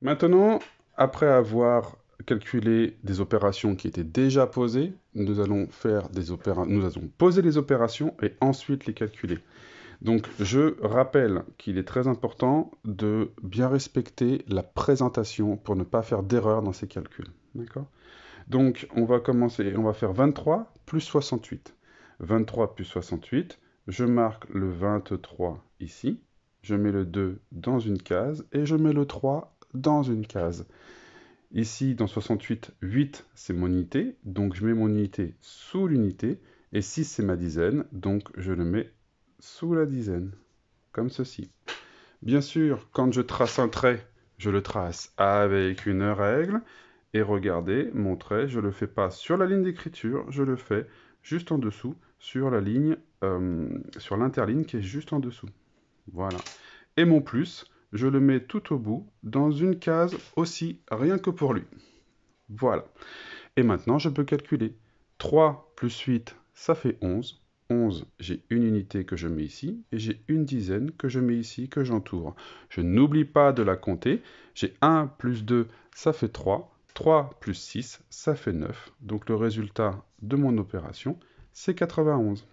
Maintenant, après avoir calculé des opérations qui étaient déjà posées, nous allons poser les opérations et ensuite les calculer. Donc, je rappelle qu'il est très important de bien respecter la présentation pour ne pas faire d'erreur dans ces calculs. D'accord? Donc, on va commencer, on va faire 23 plus 68. 23 plus 68, je marque le 23 ici, je mets le 2 dans une case et je mets le 3 dans une case. Ici, dans 68, 8, c'est mon unité, donc je mets mon unité sous l'unité, et 6, c'est ma dizaine, donc je le mets sous la dizaine, comme ceci. Bien sûr, quand je trace un trait, je le trace avec une règle, et regardez, mon trait, je ne le fais pas sur la ligne d'écriture, je le fais juste en dessous, sur la ligne, sur l'interligne qui est juste en dessous. Voilà. Et mon plus, je le mets tout au bout, dans une case aussi, rien que pour lui. Voilà. Et maintenant, je peux calculer. 3 plus 8, ça fait 11. 11, j'ai une unité que je mets ici, et j'ai une dizaine que je mets ici, que j'entoure. Je n'oublie pas de la compter. J'ai 1 plus 2, ça fait 3. 3 plus 6, ça fait 9. Donc le résultat de mon opération, c'est 91.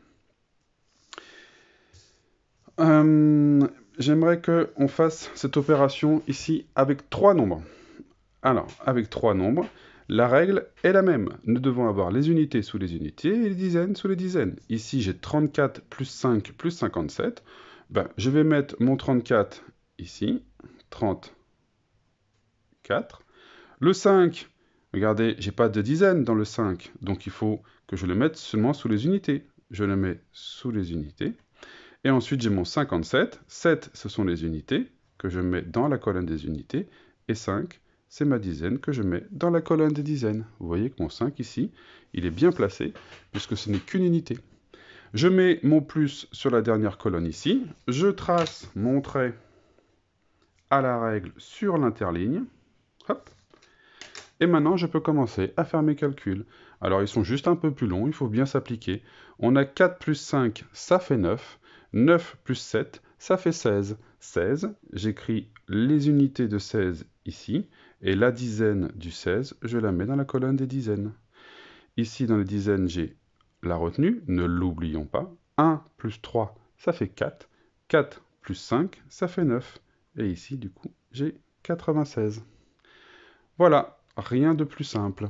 Euh, J'aimerais qu'on fasse cette opération ici avec 3 nombres. Alors, avec 3 nombres, la règle est la même. Nous devons avoir les unités sous les unités et les dizaines sous les dizaines. Ici, j'ai 34 plus 5 plus 57. Ben, je vais mettre mon 34 ici. 34. Le 5, regardez, j'ai pas de dizaines dans le 5. Donc, il faut que je le mette seulement sous les unités. Je le mets sous les unités. Et ensuite, j'ai mon 57. 7, ce sont les unités que je mets dans la colonne des unités. Et 5, c'est ma dizaine que je mets dans la colonne des dizaines. Vous voyez que mon 5 ici, il est bien placé, puisque ce n'est qu'une unité. Je mets mon plus sur la dernière colonne ici. Je trace mon trait à la règle sur l'interligne. Hop. Et maintenant, je peux commencer à faire mes calculs. Alors, ils sont juste un peu plus longs, il faut bien s'appliquer. On a 4 plus 5, ça fait 9. 9 plus 7, ça fait 16. 16, j'écris les unités de 16 ici, et la dizaine du 16, je la mets dans la colonne des dizaines. Ici, dans les dizaines, j'ai la retenue, ne l'oublions pas. 1 plus 3, ça fait 4. 4 plus 5, ça fait 9. Et ici, du coup, j'ai 96. Voilà, rien de plus simple.